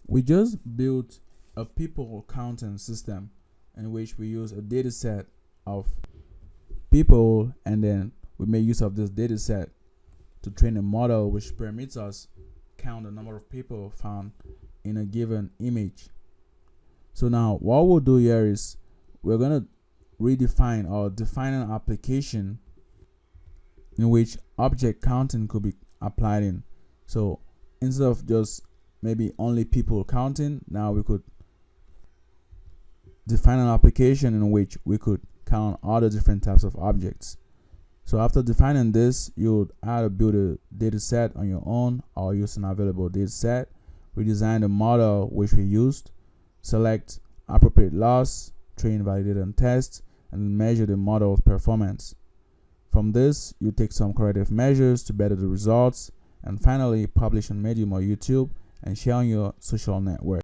We just built a people counting system in which we use a data set of people, and then we make use of this data set to train a model which permits us count the number of people found in a given image. So now what we'll do here is we're going to redefine or define an application in which object counting could be applied in. So instead of just maybe only people counting, now we could define an application in which we could count all the different types of objects. So after defining this, you would either build a data set on your own or use an available data set. We design the model which we used, select appropriate loss, train, validate, and test, and measure the model's performance. From this, you take some corrective measures to better the results, and finally publish on Medium or YouTube and share on your social network.